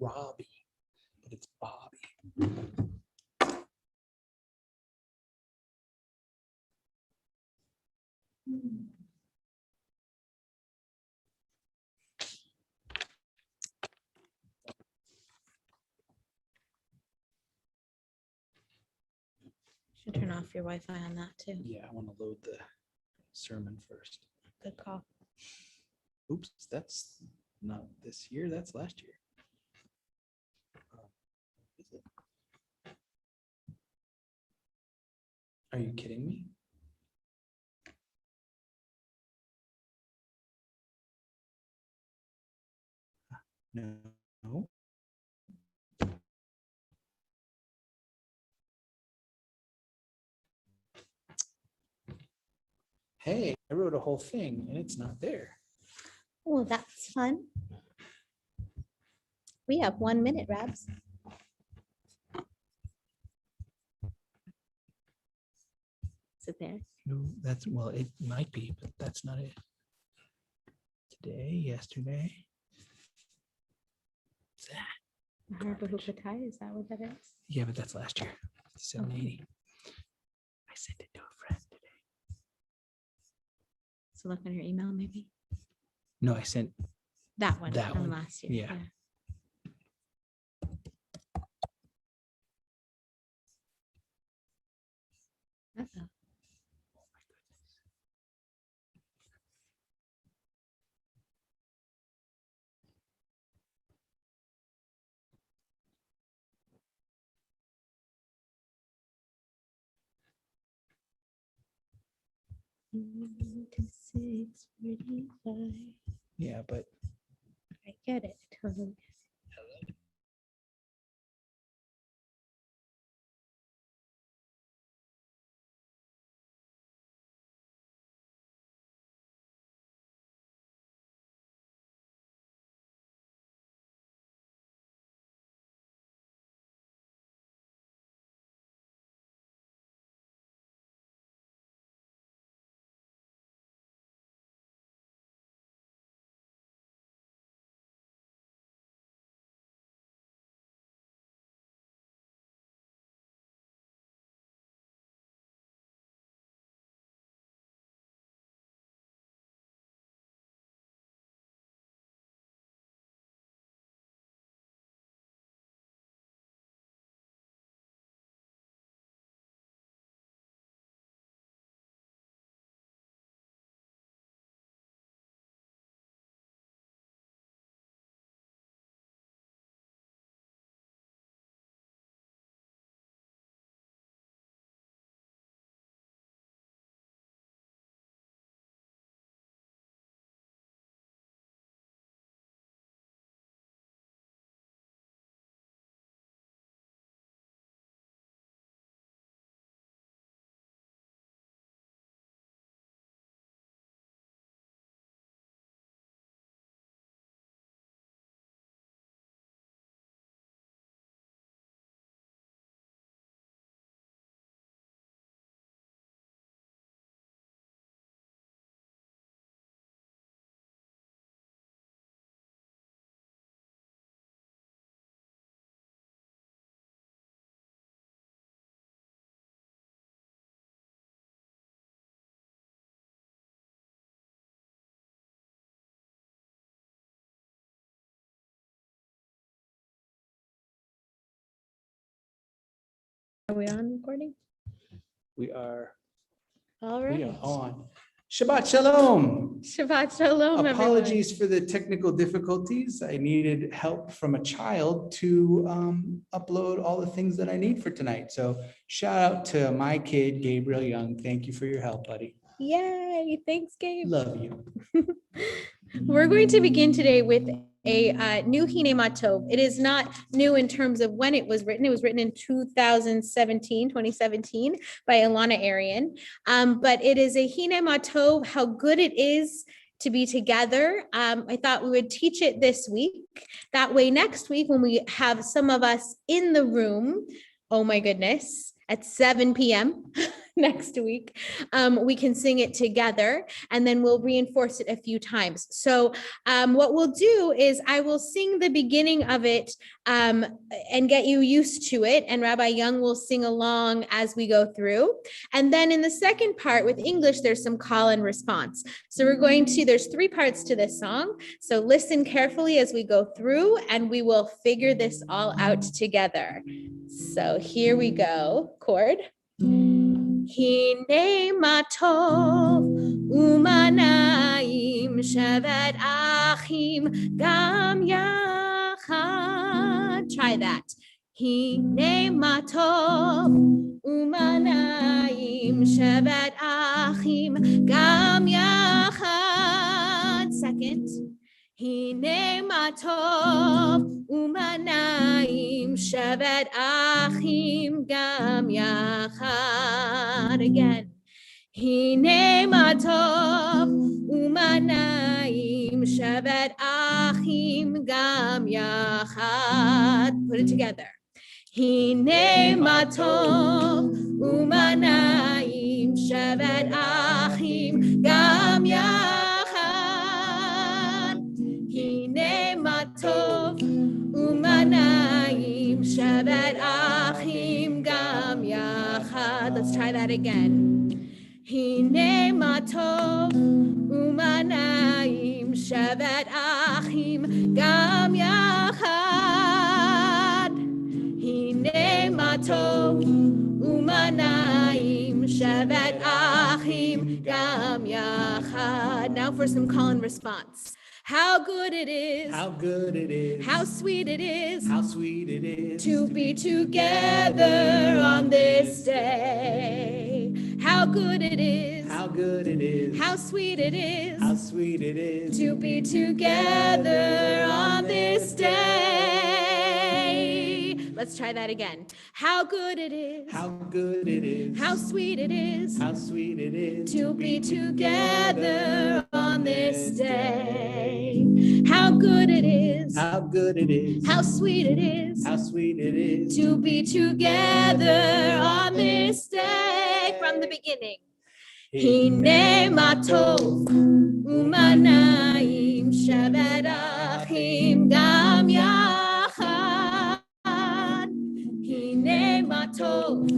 Robbie, but it's Bobby. Should turn off your Wi-Fi on that too. Yeah, I want to load the sermon first. Good call. Oops, that's not this year, that's last year. Is it? Are you kidding me? No. Hey, I wrote a whole thing and it's not there. Well, that's fun. We have 1 minute, Rabs. Is it there? No, that's, well, it might be, but that's not it. Today, yesterday. What's that? Harbor Hukatai, is that what that is? Yeah, but that's last year. 780. I sent it to a friend today. So look on your email, maybe. No, I sent That one That from one, last year. yeah. Uh-oh. Yeah, but I get it. Totally. Are we on recording? we are All right. on. Shabbat Shalom. Shabbat Shalom, everyone. Apologies for the technical difficulties. I needed help from a child to upload all the things that I need for tonight. So shout out to my kid, Gabriel Young. Thank you for your help, buddy. Yay. Thanks, Gabe. Love you. We're going to begin today with a new Hine Matov. It is not new in terms of when it was written. It was written in 2017 by Ilana Arian. But it is a Hine Matov, how good it is to be together. I thought we would teach it this week. That way next week when we have some of us in the room, oh my goodness, at 7 p.m., next week, we can sing it together, and then we'll reinforce it a few times. So what we'll do is I will sing the beginning of it and get you used to it, and Rabbi Young will sing along as we go through. And then in the second part with English, there's some call and response. So there's 3 parts to this song. So listen carefully as we go through, and we will figure this all out together. So here we go. Chord. Hine matov umanaim shavat achim gam yachad. Try that. Hine matov umanaim shavat achim gam yachad. Second. Hine matov umanaim shavat achim gam yachad. Again. Hine matov umanaim shavat achim gam yachad. Put it together. Hine matov umanaim shavat achim gam yachad. Matov umanaim shavat achim gam yachad. Let's try that again. Hine matov umanaim shavat achim gam yachad. Hine matov umanaim shavat achim gam yachad. Now for some call and response. How good it is. How good it is. How sweet it is. How sweet it is. To be together on this day. How good it is. How good it is. How sweet it is. How sweet it is. To be together on this day. Let's try that again. How good it is. How good it is. How sweet it is. How sweet it is. To be together on this day. How good it is. How good it is. How sweet it is. How sweet it is. To be together on this day. From the beginning. Hine matov umanaim shavat achim gam yachad. Hine matov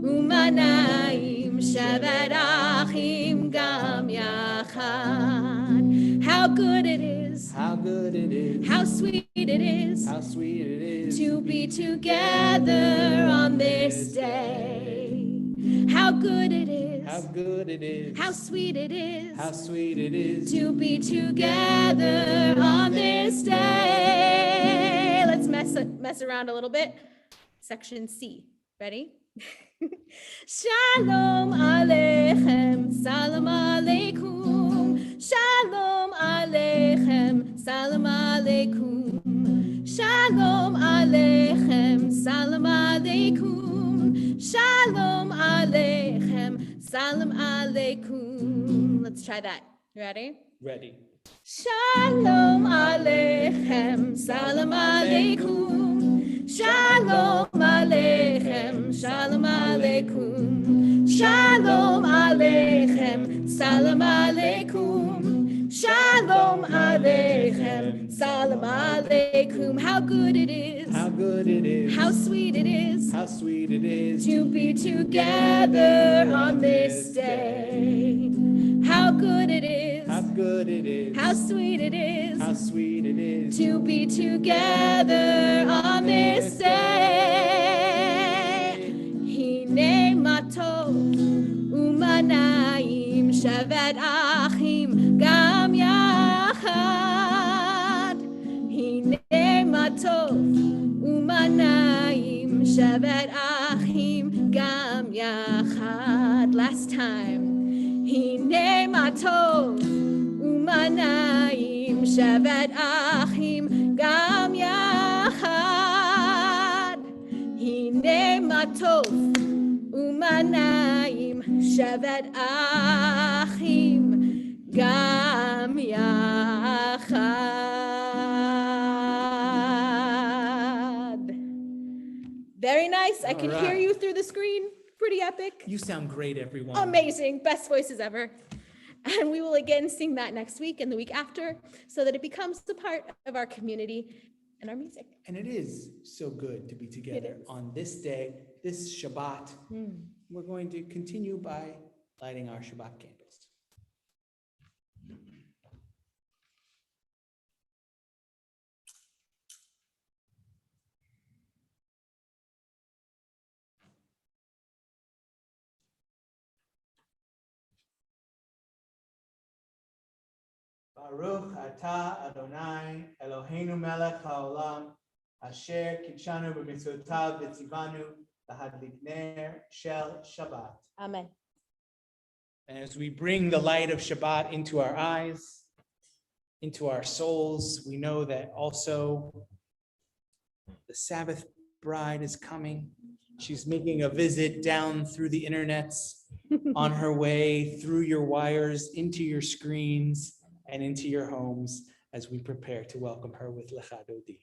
umanaim shavat achim gam yachad. How good it is. How good it is. How sweet it is. How sweet it is. To be together on this day. How good it is. How good it is. How sweet it is. How sweet it is. To be together on this day. Let's mess around a little bit. Section C. Ready? Shalom Aleichem, Salam Aleikum. Shalom Aleichem, Salam Aleikum. Shalom Aleichem, Salam Aleikum. Shalom Aleichem, Salam Aleikum. Let's try that. Ready? Ready. Shalom Aleichem, Salam Aleikum. Shalom Aleichem, Shalom Aleikum. Shalom Aleichem, Salam Aleikum. Shalom Aleichem, Salam Aleikum. How good it is. How good it is. How sweet it is. How sweet it is. To be together on this day. How good it is. How good it is. How sweet it is. How sweet it is. To be together on this day. Hine matov umanaim shavat achim gam yachad. Hine matov umanaim shavat achim gam yachad. Last time. Hine matov umanaim shavat achim gam yachad. Hine matov umanaim shavat achim gam yachad. Very nice. I can hear you through the screen. pretty epic. You sound great, everyone. Amazing. Best voices ever. And we will again sing that next week and the week after so that it becomes the part of our community and our music. And it is so good to be together on this day, this Shabbat. We're going to continue by lighting our Shabbat candles. Baruch atah Adonai Eloheinu melech haolam asher kitshanu b'mitzvotav v'tzivanu lahadlik ner shel Shabbat. Amen. And as we bring the light of Shabbat into our eyes, into our souls, we know that also the Sabbath bride is coming. She's making a visit down through the internets, on her way through your wires, into your screens, and into your homes as we prepare to welcome her with Lecha Dodi.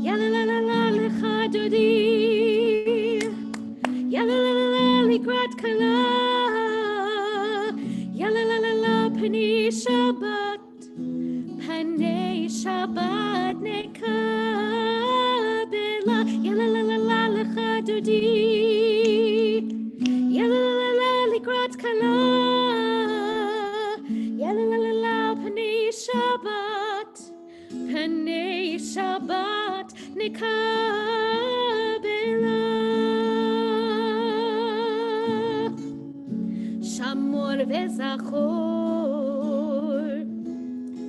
Ya la la la la Lecha Dodi, ya la la la la Likrat Kala, ya la la la la Panei Shabbat, Panei Shabbat Nekabela, ya la la la la Lecha Dodi, ya la la la la Likrat Kala, ya la la la la Panei Shabbat, Panei Shabbat Nekabela. Shamor וזכור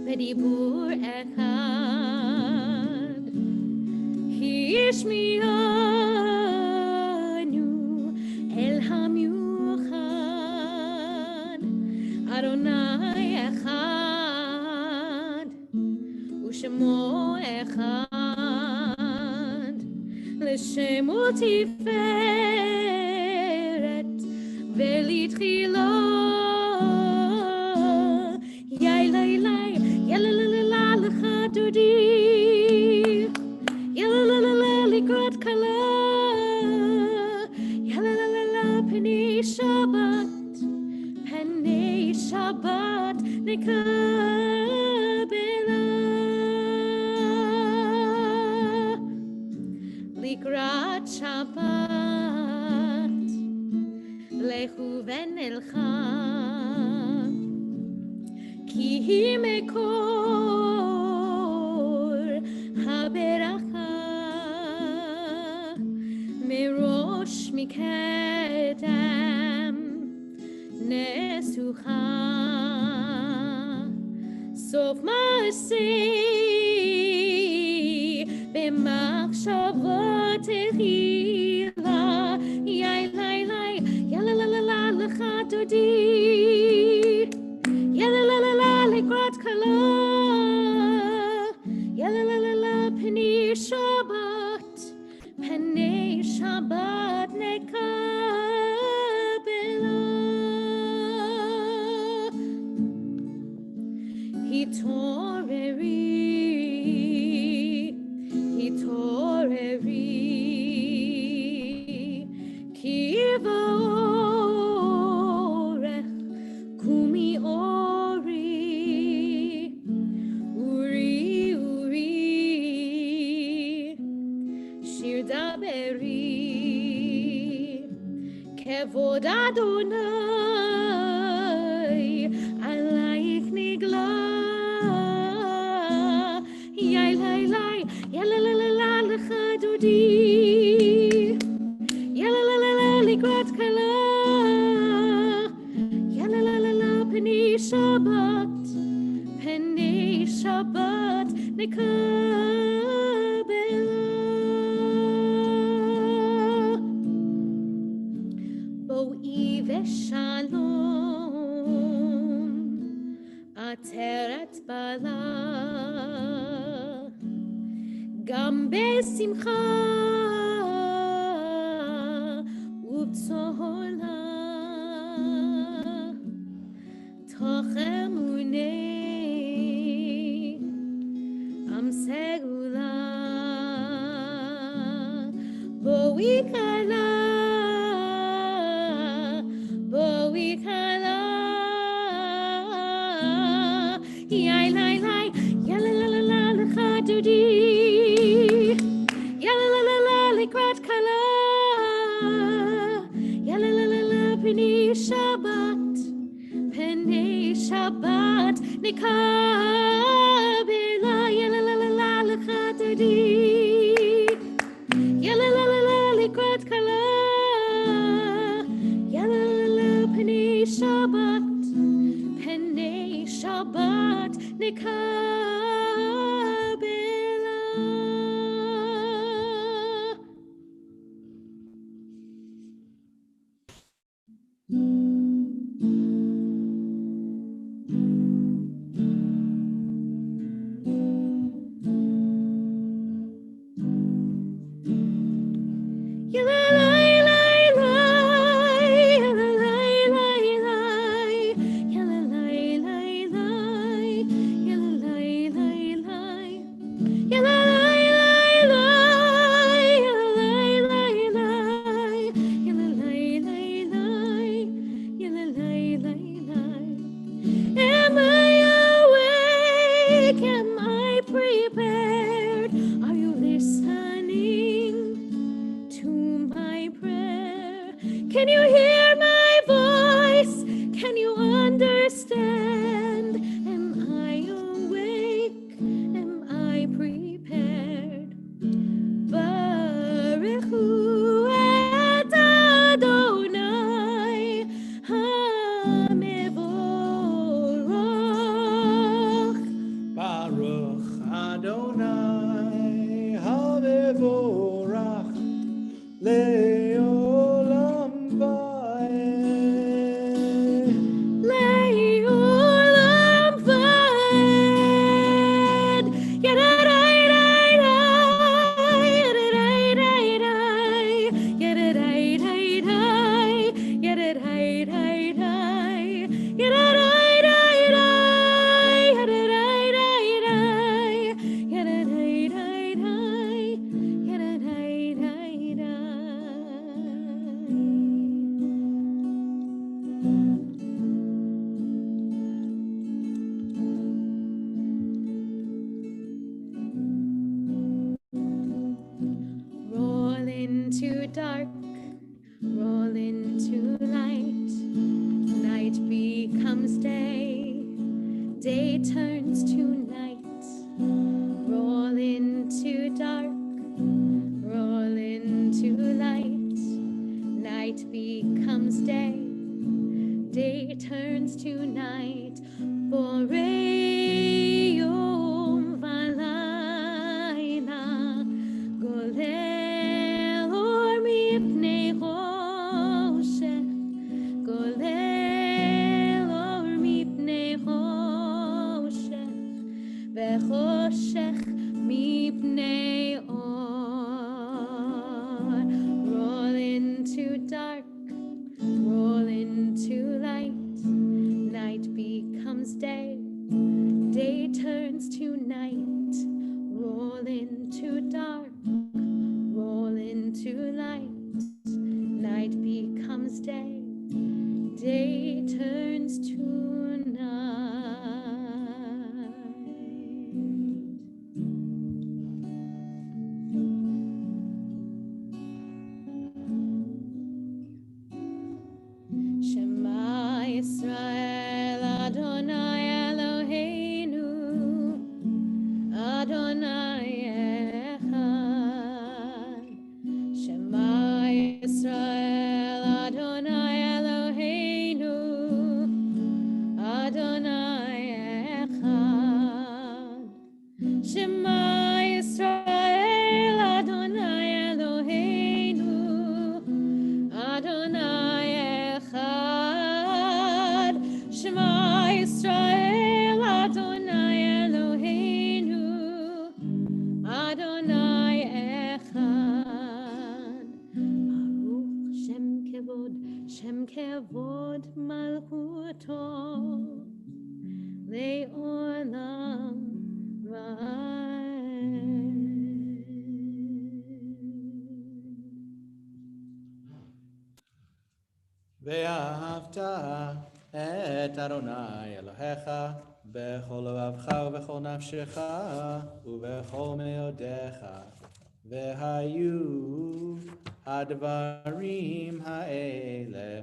בדיבור אחד השמיענו אל המיוחד אדוני אחד ושמו אחד לשם ותפארת ולתחילה יאי לי לי יאלה לה לה לה לך דודי יאלה לה לה לה לקראת כלה יאלה לה לה לה פני שבת נקבלה לקראת שבת לכו ונלכה כי היא מקור הברכה מראש מקדם נסוכה סוף מעשי במחשבות תחילה יאי לי לי יאללה לה לה לה לך דודי יאללה לה לה לה לקראת כלה יאללה לה לה לה פני שבת נקבלה התעוררי כי באורך קומי אורי אורי שיר דברי כבוד אדוני עלייך נגלה יאי לי לי יאללה לה לה לה לך דודי יאללה לה לה לה לקראת כלה יאללה לה לה לה פני שבת נקבלה בואי ושלום עטרת בלה גם בשמחה ובצהלה Shabbat, Penei Shabbat, Nikabela, Yala la la la la Chatadi, Yala la la la Likrat Kala, Yala la la Penei Shabbat, Penei Shabbat, Nikabela. Am I awake? Am I prepared? Are you listening to my prayer? Can you hear my voice? Can you understand? Am I awake? Am I prepared? Baruch hu et Adonai HaMevorach. Baruch Adonai Hamevorach Leolam Vaed. Le'olam vaed. Yadadai-dai-dai, yadadai-dai-dai, yadadai-dai-dai, yadadai-dai-dai, yadadai-dai-dai, yadadai-dai-dai, yadadai-dai-dai, roll into dark, roll into light. Night becomes day, day turns to night. Roll into dark, roll into light. Night becomes day, day turns to night. Borei yom v'layla, golel or mipnei choshech, golel or mipnei choshech, v'choshech mipnei or. Roll into dark, roll into light. Night becomes day, day turns to night. Roll into dark, roll into light. Night becomes day, day turns to night. Shema Yisrael, Adonai Eloheinu, Adonai Echad. Shema Yisrael, Adonai Eloheinu, Adonai Echad. Shema Yisrael, Adonai Eloheinu, Adonai Echad. Shema Yisrael, Adonai Eloheinu, ואהבת את אדוני אלוהיך בכל לבבך ובכל נפשך ובכל מאודיך. והיו הדברים האלה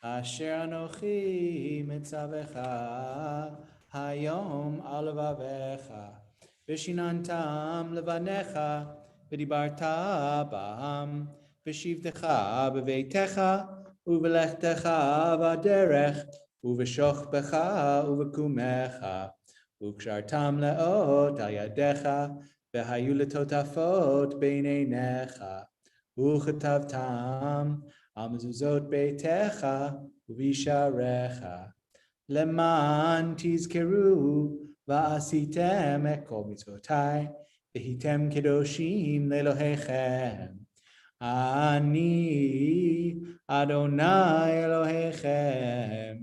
אשר אנוכי מצווך היום על לבביך, ושיננתם לבניך, ודיברת בם, ושבתך בביתך, ובלכתך בדרך, ובשוכבך ובקומך, וקשרתם לאות על ידיך, והיו לטוטפות בין עיניך, וכתבתם על מזוזות ביתך ובשעריך, למען תזכרו ועשיתם את כל מצוותיי, והייתם קדושים לאלוהיכם. אני אדוני אלוהיכם,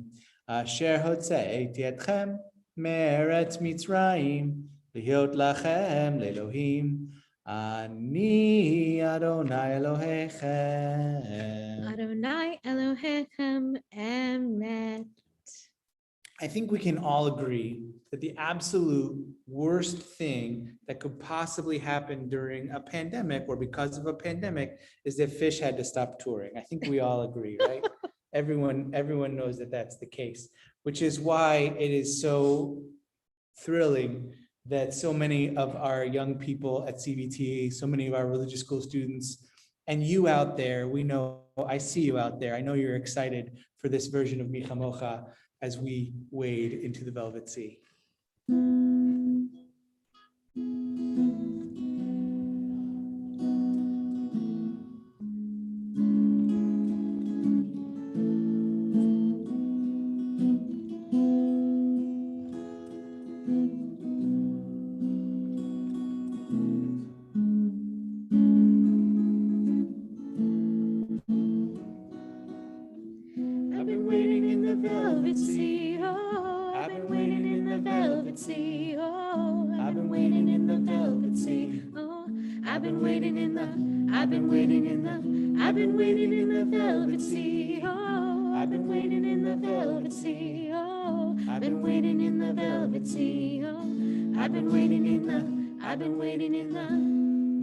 אשר הוצאתי אתכם מארץ מצרים, להיות לכם לאלוהים. אני אדוני אלוהיכם. Adonai Elohechem Emet. I think we can all agree that the absolute worst thing that could possibly happen during a pandemic or because of a pandemic is that Fish had to stop touring. I think we all agree, right? Everyone knows that that's the case, which is why it is so thrilling that so many of our young people at CBT, so many of our religious school students, and you out there, we know, I see you out there. I know you're excited for this version of Micha Mocha as we wade into the Velvet Sea.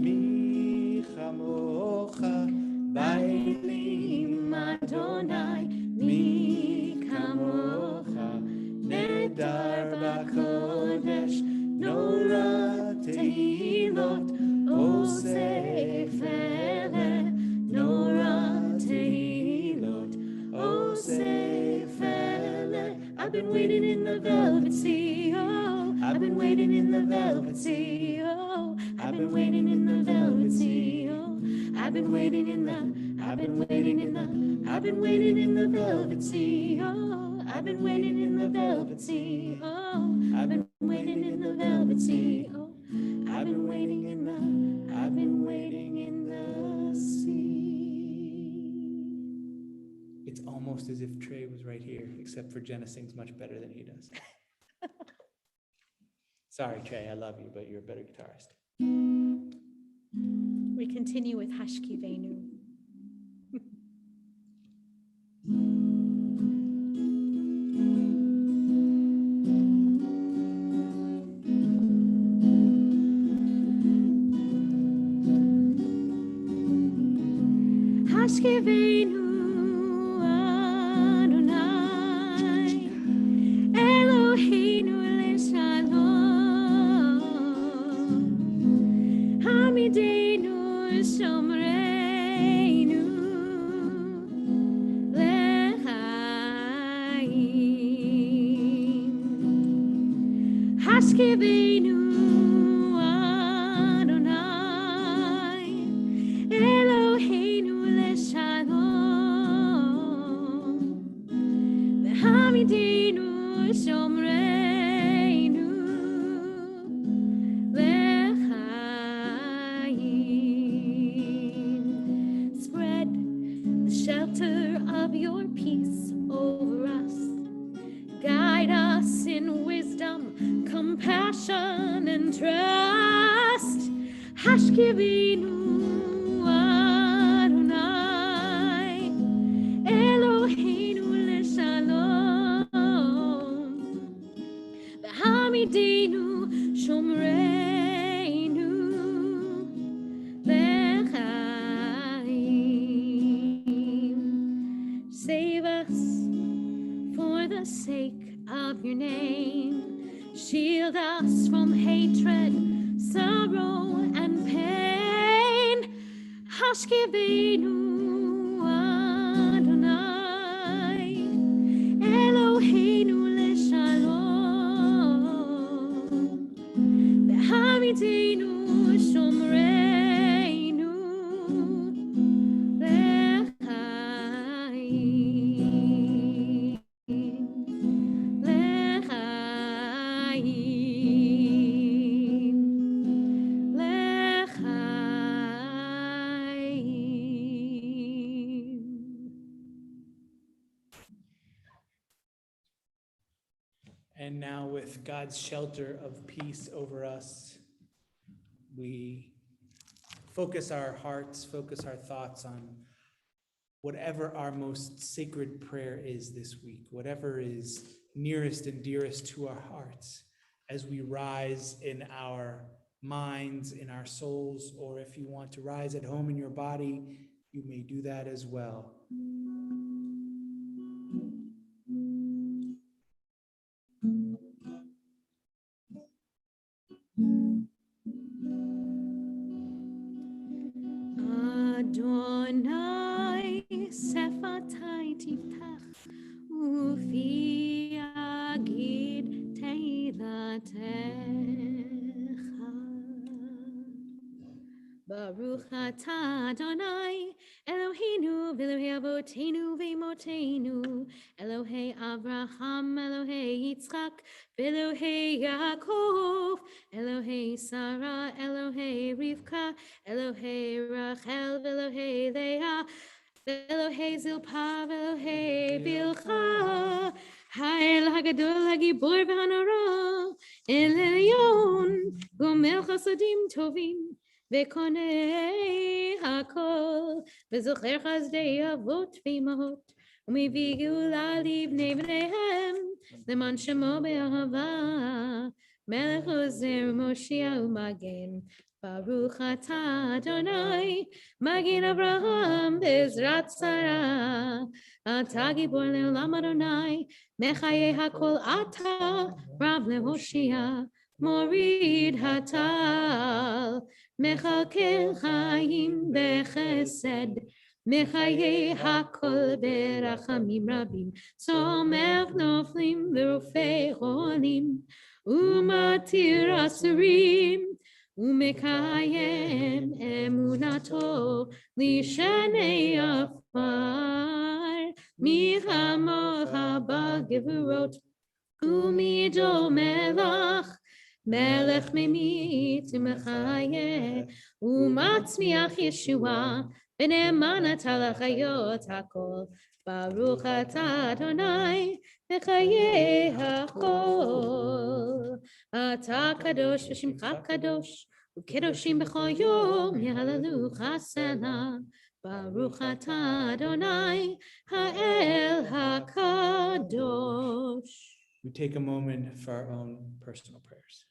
Micha Mocha, Bailim Adonai, Micha Mocha, Nedar Bakodesh, Nora Tehilot, Osef Ele, Nora Tehilot, Osef Ele. I've been waiting in the velvet sea, oh, I've been waiting in the velvet sea, oh, I've been waiting in the velvet sea, oh, I've been waiting in the, I've been waiting in the, I've been waiting in the velvet sea, oh, I've been waiting in the velvet sea, oh, I've been waiting in the velvet sea, oh, I've been waiting in the, I've been waiting in the sea. It's almost as if Trey was right here, except for Jenna sings much better than he does. Sorry, Trey, I love you, but you're a better guitarist. We continue with Hashki Venu. Hashki Venu. Adonai, Elohim. sake of your name. Shield us from hatred, sorrow, and pain. Hashkevenu Adonai, Eloheinu leshalom, v'hamitenu shomreinu l'chaim, l'chaim, l'chaim. And now, with God's shelter of peace over us, we focus our hearts, focus our thoughts on whatever our most sacred prayer is this week, whatever is nearest and dearest to our hearts, as we rise in our minds, in our souls, or if you want to rise at home in your body, you may do that as well. Adonai sefatai tiftach ufi agid teilatecha. Baruch atah Adonai Eloheinu v'Elohei avoteinu v'imotenu Elohei Avraham Elohei Yitzchak v'Elohei Yaakov Elohei Sarah Elohei Rivka Elohei Rachel v'Elohei Leah v'Elohei Zilpa v'Elohei Bilcha Ha'el Hagadol Hagibor v'Hanora El Elyon Gomel Chasadim Tovim V'konei hakol, v'zocher chazdei avot v'imahot, u'mivii geula livnei v'neihem, leman shemo be'ahava, melech ozer Moshiach u'magen, Baruch atah Adonai, magen Avraham be'ezrat Sarah, atah gibor le'olam Adonai, mechayei hakol atah, Rav le'Hoshia, morid hatal, Mechalkel chaim bechesed, Mechayei hakol berachamim rabim, Somech noflim v'rofei cholim, Umatir asurim, Umekayem emunato, Lishanei afar, Michamocha b'gevurot, Umido melach, Melech memit u'mechayeh u'matzmiach Yeshua v'ne'emanat halachayot hakol Baruch atah Adonai mechayeh hakol Atah kadosh v'shimcha kadosh u'kedoshim b'chol yom yehallelu chasena Baruch atah Adonai ha'el hakadosh. We take a moment for our own personal prayers.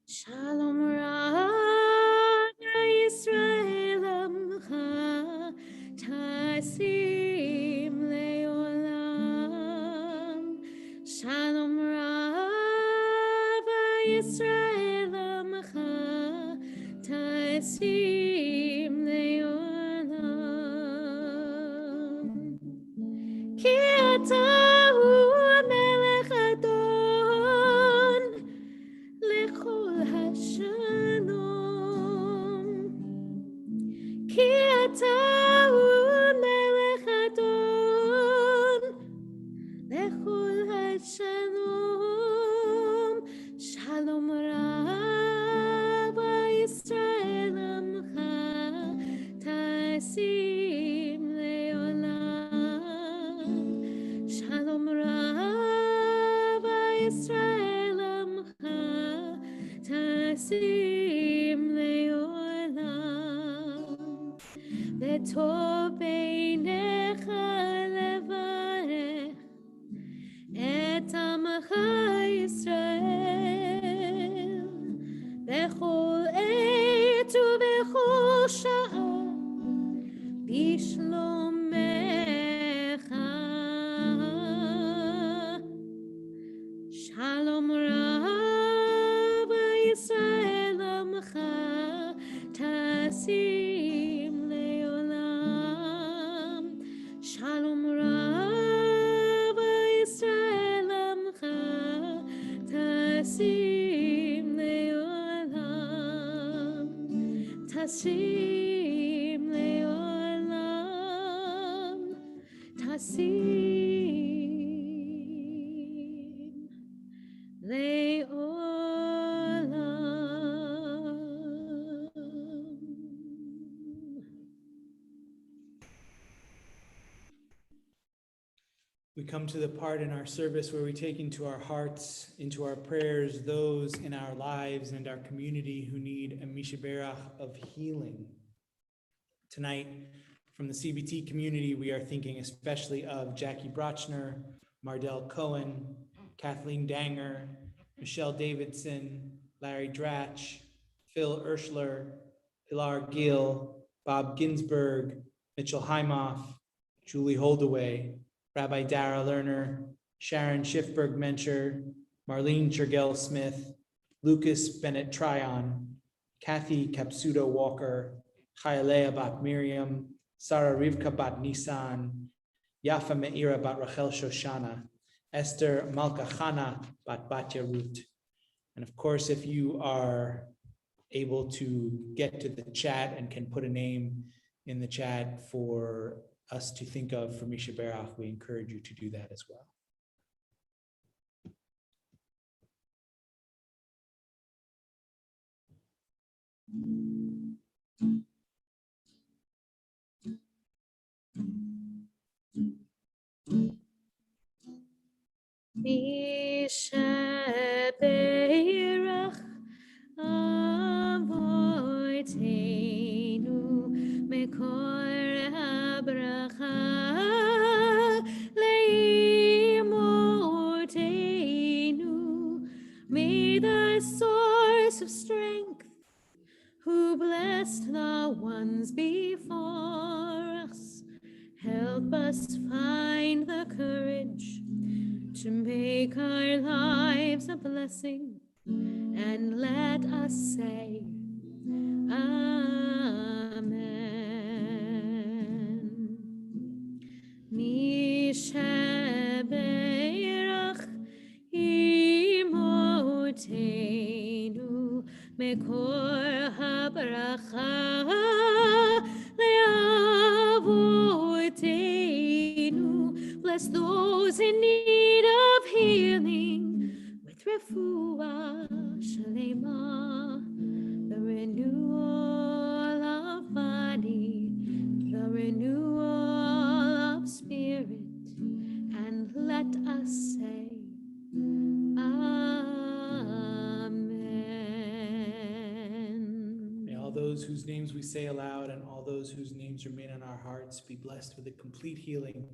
Shalom Rav Yisrael Amcha Tasim Leolam. Shalom Rav Yisrael Amcha Tasim Leolam. Ki ata hu melech טעון מלך אדון, לכל השלום, שלום רב ישראל עמך, תשים לעולם. שלום רב ישראל עמך, תשים לעולם. בטוב בעיניך לברך את עמך ישראל, בכל עת ובכל שעה, בשלומך. שלום רב ישראל עמך, תשים לעולם. שלום רב ישראל עמך, תשים לעולם. תשים לעולם. תשים לעולם. We come to the part in our service where we take into our hearts, into our prayers, those in our lives and our community who need a mishaberach of healing. Tonight, from the CBT community, we are thinking especially of Jackie Brochner, Mardell Cohen, Kathleen Danger, Michelle Davidson, Larry Dratch, Phil Urschler, Pilar Gill, Bob Ginsberg, Mitchell Heimoff, Julie Holdaway, Rabbi Dara Lerner, Sharon Schiffberg-Mencher, Marlene Chergel-Smith, Lucas Bennett Tryon, Kathy Capsuto-Walker, Chayalea Bat Miriam, Sarah Rivka Bat Nisan, Yafa Meira Bat Rachel Shoshana, Esther Malka Chana Bat Batya Ruth. And of course, if you are able to get to the chat and can put a name in the chat for us to think of for Misha Berach, we encourage you to do that as well. Misha Berach Avoteinu Mekor HaBracha Leimotenu. May the source of strength, who blessed the ones before us, help us find the courage to make our lives a blessing, and let us say Amen. Misha Berach Imotenu Mekor HaBracha Leavotenu. Bless those in need of healing with refuah shalema, the renewal of body, the renewal of spirit, and let us say Amen. May all those whose names we say aloud and all those whose names remain on our hearts be blessed with a complete healing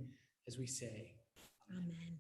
as we say Amen.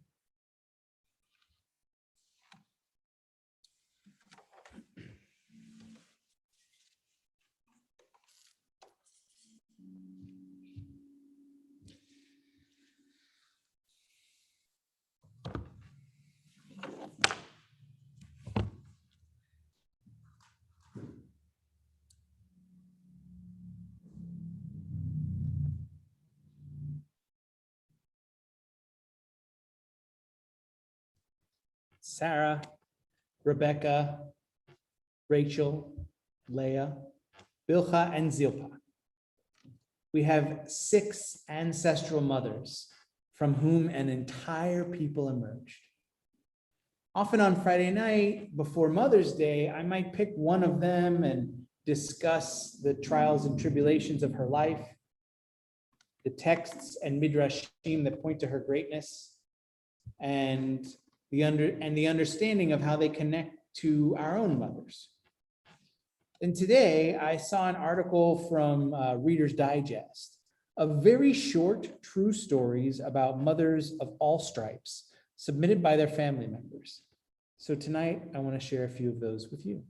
Sarah, Rebecca, Rachel, Leah, Bilha, and Zilpa. We have 6 ancestral mothers from whom an entire people emerged. Often on Friday night before Mother's Day, I might pick one of them and discuss the trials and tribulations of her life, the texts and midrashim that point to her greatness, and the understanding of how they connect to our own mothers. And today I saw an article from Reader's Digest of very short true stories about mothers of all stripes submitted by their family members. So tonight I want to share a few of those with you.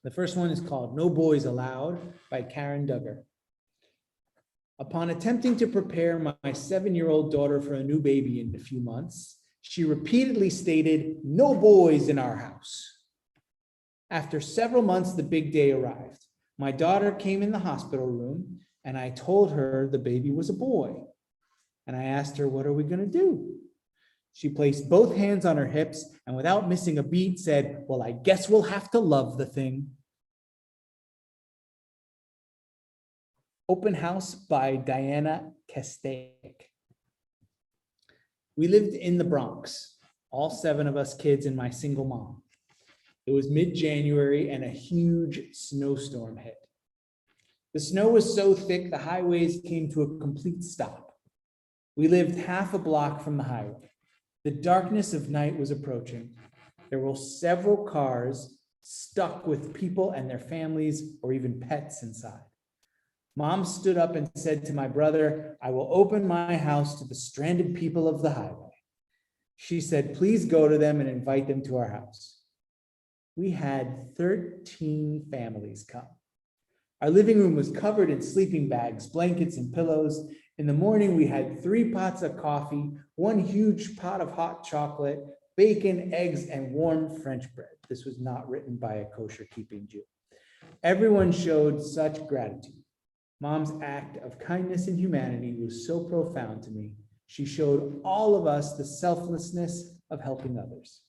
The first one is called No Boys Allowed by Karen Duggar. Upon attempting to prepare my 7-year-old daughter for a new baby in a few months, she repeatedly stated, "No boys in our house." After several months, the big day arrived. My daughter came in the hospital room and I told her the baby was a boy. And I asked her, "What are we going to do?" She placed both hands on her hips and without missing a beat said, "Well, I guess we'll have to love the thing." Open House by Diana Kestek. We lived in the Bronx, all 7 of us kids and my single mom. It was mid-January and a huge snowstorm hit. The snow was so thick, the highways came to a complete stop. We lived half a block from the highway. The darkness of night was approaching. There were several cars stuck with people and their families or even pets inside. Mom stood up and said to my brother, "I will open my house to the stranded people of the highway." She said, "Please go to them and invite them to our house." We had 13 families come. Our living room was covered in sleeping bags, blankets, and pillows. In the morning, we had 3 pots of coffee, 1 huge pot of hot chocolate, bacon, eggs, and warm French bread. This was not written by a kosher-keeping Jew. Everyone showed such gratitude. Mom's act of kindness and humanity was so profound to me. She showed all of us the selflessness of helping others.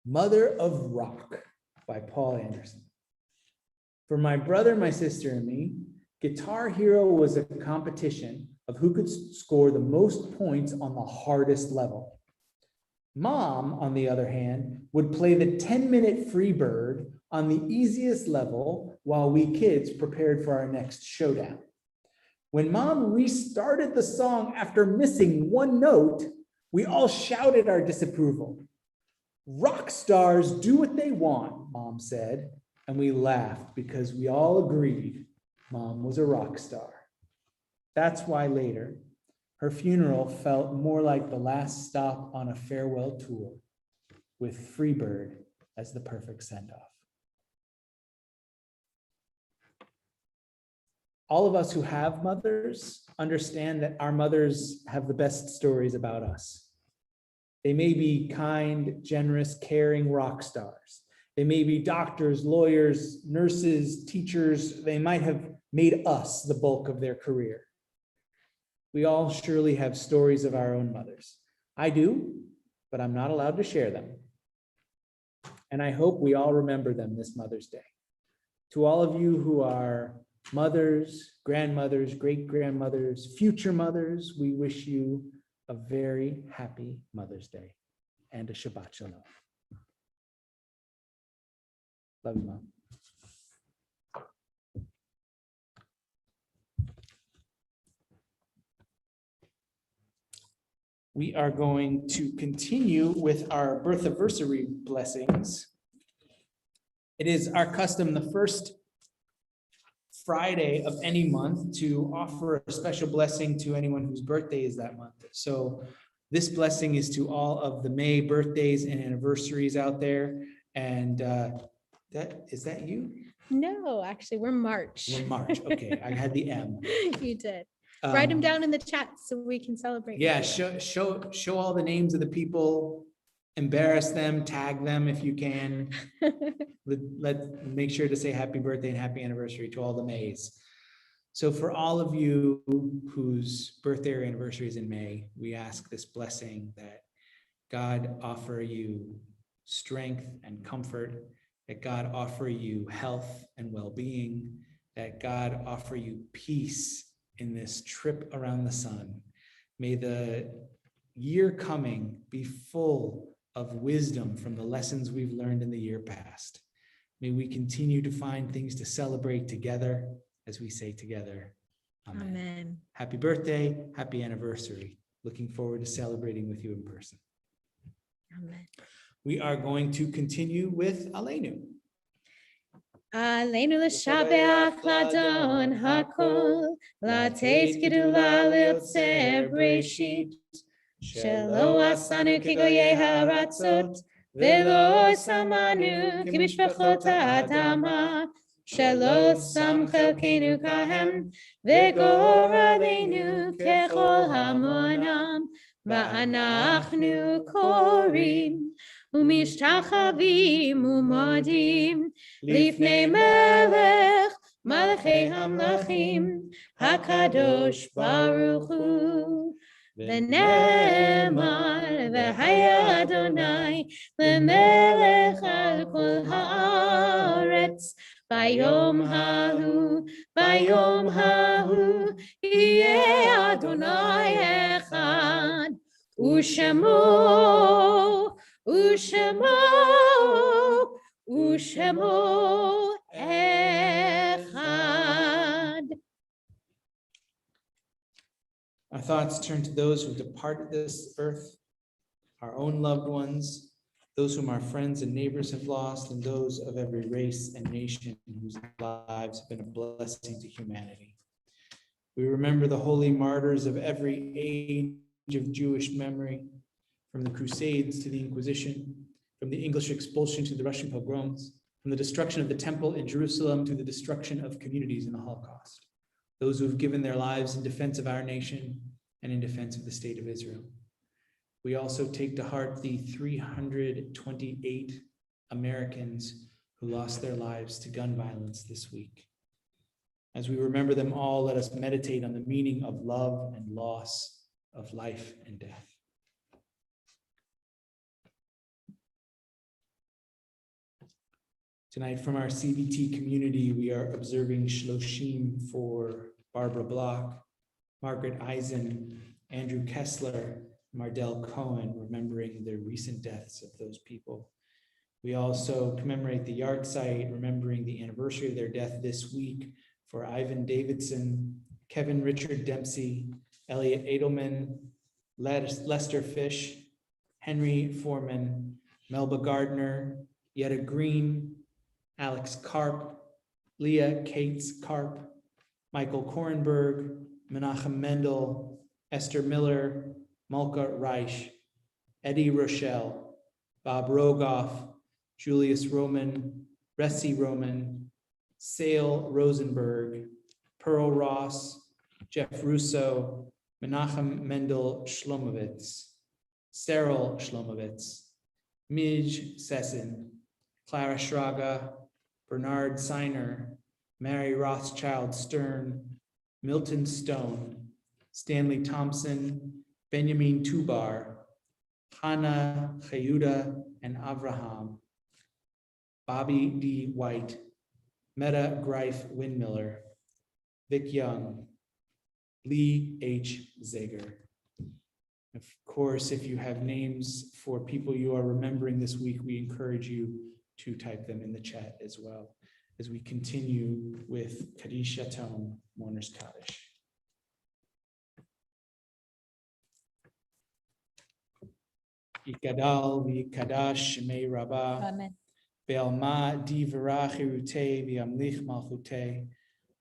Mother of Rock by Paul Anderson. For my brother, my sister, and me, Guitar Hero was a competition of who could score the most points on the hardest level. Mom, on the other hand, would play the 10-minute Freebird on the easiest level while we kids prepared for our next showdown. When Mom restarted the song after missing 1 note, we all shouted our disapproval. "Rock stars do what they want," Mom said, and we laughed because we all agreed Mom was a rock star. That's why later, her funeral felt more like the last stop on a farewell tour, with Freebird as the perfect send-off. All of us who have mothers understand that our mothers have the best stories about us. They may be kind, generous, caring rock stars. They may be doctors, lawyers, nurses, teachers. They might have made us the bulk of their career. We all surely have stories of our own mothers. I do, but I'm not allowed to share them. And I hope we all remember them this Mother's Day. To all of you who are mothers, grandmothers, great-grandmothers, future mothers, we wish you a very happy Mother's Day and a Shabbat Shalom. Love you, Mom. We are going to continue with our birth-anniversary blessings. It is our custom the first Friday of any month to offer a special blessing to anyone whose birthday is that month. So this blessing is to all of the May birthdays and anniversaries out there. And is that you? No, actually, we're March. We're March. Okay, I had the M. You did. Write them down in the chat so we can celebrate. Yeah, show all the names of the people, embarrass them, tag them if you can. Let make sure to say happy birthday and happy anniversary to all the Mays. So for all of you whose birthday or anniversary is in May, we ask this blessing that God offer you strength and comfort, that God offer you health and well-being, that God offer you peace in this trip around the sun. May the year coming be full of wisdom from the lessons we've learned in the year past. May we continue to find things to celebrate together as we say together, Amen. Amen. Happy birthday, happy anniversary. Looking forward to celebrating with you in person. Amen. We are going to continue with Aleinu. Aleinu l'shabeach l'adon hakol, lateis gedula liotzer breshit, shelo asanu kigoyei haratzot, velo samanu kibishpachot ha'adama, shelo sam chelkeinu kahem, v'goradenu kechol hamonam, va'anachnu korim, umishtachavim umodim, Lifnei melech, malachei hamlachim, hakadosh baruch hu. V'ne'emar v'haya Adonai, lemelech al kol haaretz. Bayom hahu, yeh Adonai echad. Ushemo, Ushemo echad. Our thoughts turn to those who departed this earth, our own loved ones, those whom our friends and neighbors have lost, and those of every race and nation whose lives have been a blessing to humanity. We remember the holy martyrs of every age of Jewish memory, from the Crusades to the Inquisition, from the English expulsion to the Russian pogroms, from the destruction of the temple in Jerusalem to the destruction of communities in the Holocaust, those who have given their lives in defense of our nation and in defense of the state of Israel. We also take to heart the 328 Americans who lost their lives to gun violence this week. As we remember them all, let us meditate on the meaning of love and loss, of life and death. Tonight, from our CBT community, we are observing Shloshim for Barbara Block, Margaret Eisen, Andrew Kessler, Mardell Cohen, remembering the recent deaths of those people. We also commemorate the yahrzeit, remembering the anniversary of their death this week for Ivan Davidson, Kevin Richard Dempsey, Elliot Edelman, Lester Fish, Henry Foreman, Melba Gardner, Yetta Green, Alex Karp, Leah Cates Karp, Michael Korenberg, Menachem Mendel, Esther Miller, Malka Reich, Eddie Rochelle, Bob Rogoff, Julius Roman, Ressi Roman, Sale Rosenberg, Pearl Ross, Jeff Russo, Menachem Mendel Shlomovitz, Cyril Shlomovitz, Mij Sessin, Clara Schraga, Bernard Seiner, Mary Rothschild Stern, Milton Stone, Stanley Thompson, Benjamin Tubar, Hannah Chayuda and Avraham, Bobby D. White, Meta Greif Windmiller, Vic Young, Lee H. Zager. Of course, if you have names for people you are remembering this week, we encourage you to type them in the chat as well as we continue with Kaddish Yatom, Mourner's Kaddish. Yikadal v'yikadash shemei Rabbah. Amen. Be'alma divra chirutei v'yamlich malchutei.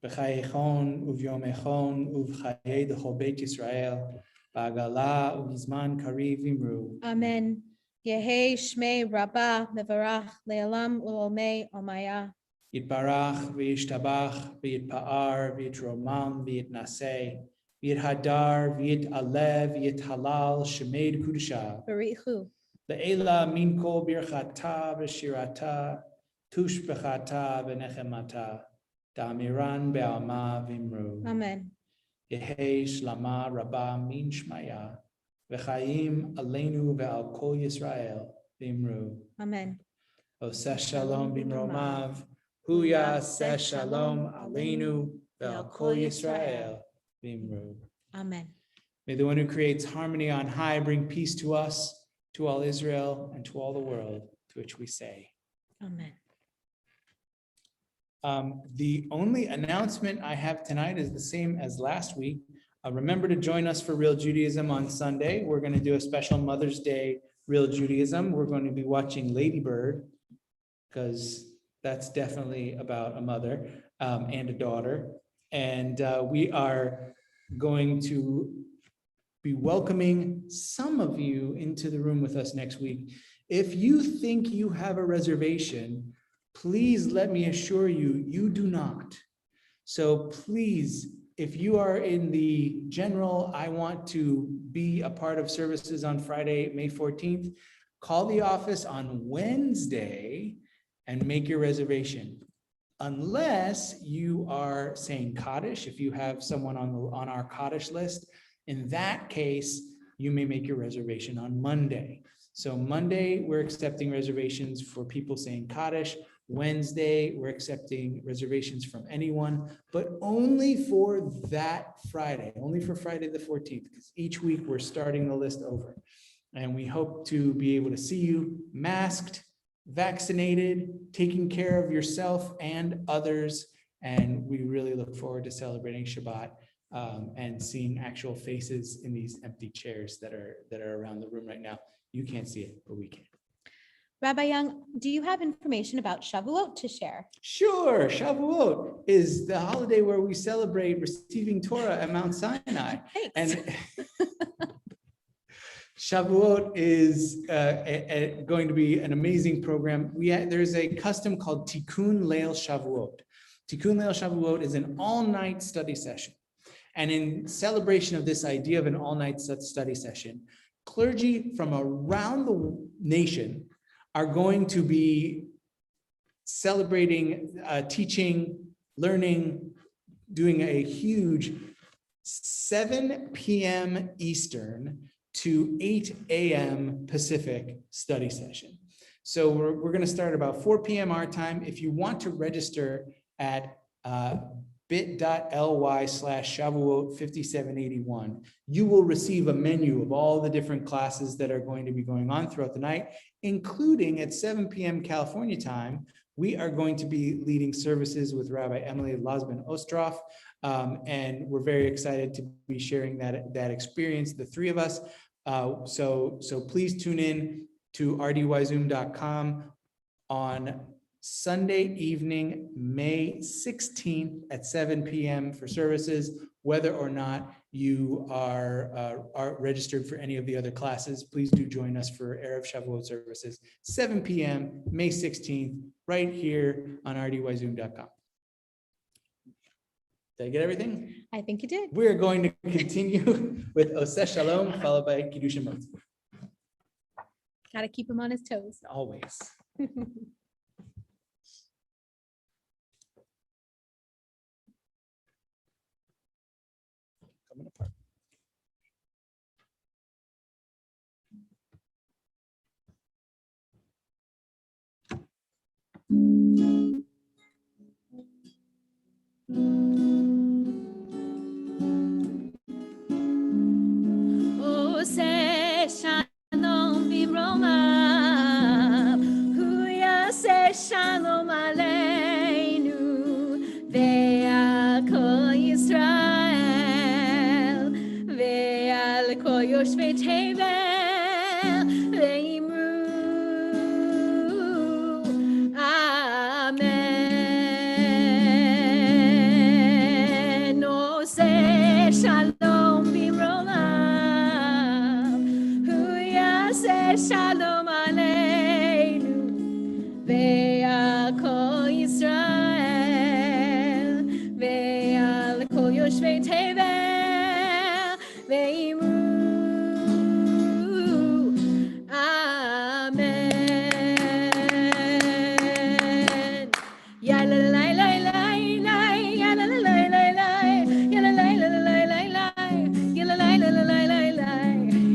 B'chayechon uvyomechon uv'chayei d'chol Beit Yisrael. Ba'agala uv'zman kariv v'imru. Amen. Yehi Shmei Rabbah Mevarach Le'olam U'olmei Omaya. Yitbarach v'yishtabach v'yitpa'ar v'yitromam v'yitnaseh v'yithadar v'yitalev v'yithalal shemed kudusha. Barichu. Le'ela minko birchata v'shirata tushbechata v'nechemata da'amiran be'alma v'imru. Amen. Yehi shlama rabba min shmaya v'chayim aleinu ve'al kol Yisrael v'imru. Amen. Oseh shalom b'mromav Hu Yaseh Shalom Aleinu Ve'al Kol Yisrael V'imru. Amen. May the one who creates harmony on high bring peace to us, to all Israel, and to all the world, to which we say. Amen. The only announcement I have tonight is the same as last week. Remember to join us for Real Judaism on Sunday. We're going to do a special Mother's Day Real Judaism. We're going to be watching Lady Bird, because that's definitely about a mother and a daughter. And we are going to be welcoming some of you into the room with us next week. If you think you have a reservation, please let me assure you, you do not. So please, if you are in the general, I want to be a part of services on Friday, May 14th, call the office on Wednesday and make your reservation. Unless you are saying Kaddish, if you have someone on our Kaddish list, in that case, you may make your reservation on Monday. So Monday, we're accepting reservations for people saying Kaddish. Wednesday, we're accepting reservations from anyone, but only for that Friday, only for Friday the 14th, because each week we're starting the list over. And we hope to be able to see you masked, vaccinated, taking care of yourself and others. And we really look forward to celebrating Shabbat and seeing actual faces in these empty chairs that are around the room right now. You can't see it, but we can. Rabbi Young, do you have information about Shavuot to share? Sure. Shavuot is the holiday where we celebrate receiving Torah at Mount Sinai. Thanks. And Shavuot is going to be an amazing program. There's a custom called Tikkun Leil Shavuot. Tikkun Leil Shavuot is an all-night study session. And in celebration of this idea of an all-night study session, clergy from around the nation are going to be celebrating, teaching, learning, doing a huge 7 p.m. Eastern to 8 a.m. Pacific study session. So we're going to start about 4 p.m. our time. If you want to register at bit.ly/Shavuot5781, you will receive a menu of all the different classes that are going to be going on throughout the night, including at 7 p.m. California time. We are going to be leading services with Rabbi Emily Lozman Ostroff, and we're very excited to be sharing that experience, the three of us. So please tune in to rdyzoom.com on Sunday evening, May 16th at 7 p.m. for services, whether or not you are registered for any of the other classes. Please do join us for Erev Shavuot services, 7 p.m., May 16th, right here on rdyzoom.com. Did I get everything? I think you did. We're going to continue with Oseh Shalom, followed by Kiddush Shemot. Got to keep him on his toes. Always. Coming apart. Oseh Shalom V'Romav, Hu Yaseh Shalom Aleinu, Ve'al Kol Yisrael, Ve'al Kol Yoshvei Tevel, Ve'imru, Amen. Oseh Shalom V'Romav, Hu Yaseh Shalom Aleinu, Ve'al Kol Yisrael, Ve'al Kol Yoshvei Tevel, Ve'imru, Amen. Yalla la la la la, yalla la la la la, yalla la la la la la, yalla la la la la la,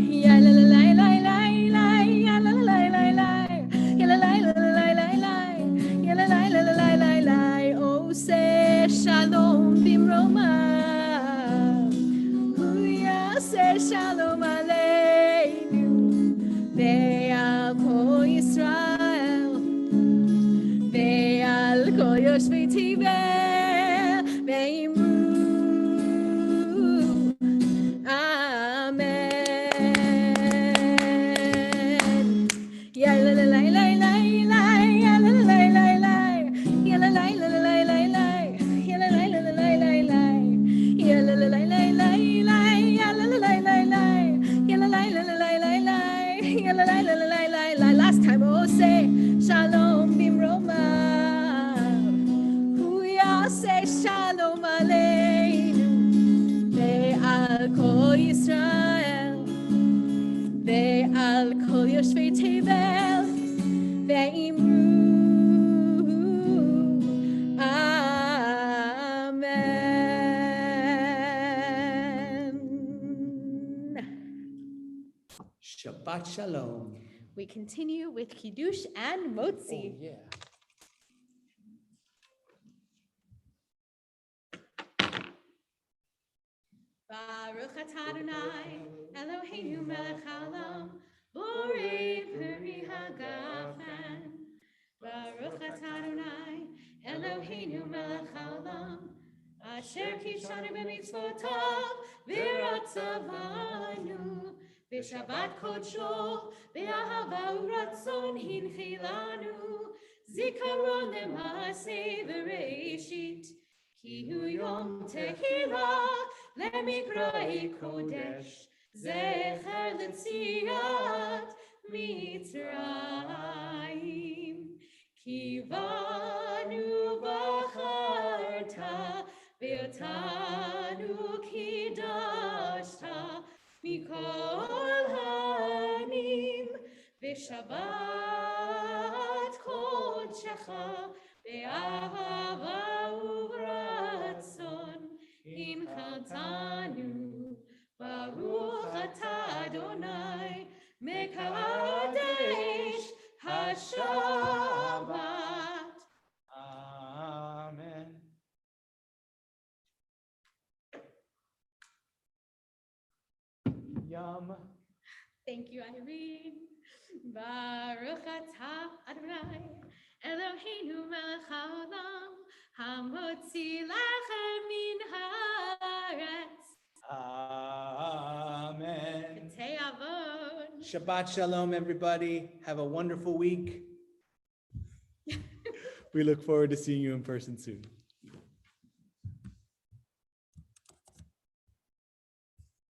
yalla la la la la la, yalla la la la la, yalla la la la la la, yalla la la la la la. במרומיו, הוא יעשה שלום עלינו ועל כל ישראל ועל כל יושבי תבל ואמרו אמן. יאללה לילה לילה יאללה לילה לילה יאללה לילה לילה יאללה לילה לילה יאללה לילה לילה יאללה לילה לילה יאללה לילה לילה יאללה לילה לילה. Last time oh say shalom במרומיו, הוא יעשה שלום עלינו ועל כל ישראל ועל כל יושבי תבל ואמרו amen. Shabbat Shalom. We continue with Kiddush and Motzi. Oh, yeah. Baruch atah Adonai, Eloheinu melech haolam, borei peri hagafen. Baruch atah Adonai, Eloheinu melech haolam, asher kishanu b'mitzvotav v'ratzavanu, b'shabbat kodsho, b'ahava u'ratzon hinchilanu, zikaron lema'aseh v'reishit, ki hu yom tehillah, למקראי קודש, זכר לציאת מצרים. כי בנו בחרת, ואותנו קידשת, מכל העמים, בשבת קודשך, באהבה וברצון. הנחלתנו, ברוך אתה אדוני, מקדש השבת. Amen. Yum. Thank you, Irene. Baruch atah Adonai, Eloheinu melech haolam, hamotzi lechem min haaretz. Amen. Te'avon. Shabbat Shalom, everybody. Have a wonderful week. We look forward to seeing you in person soon.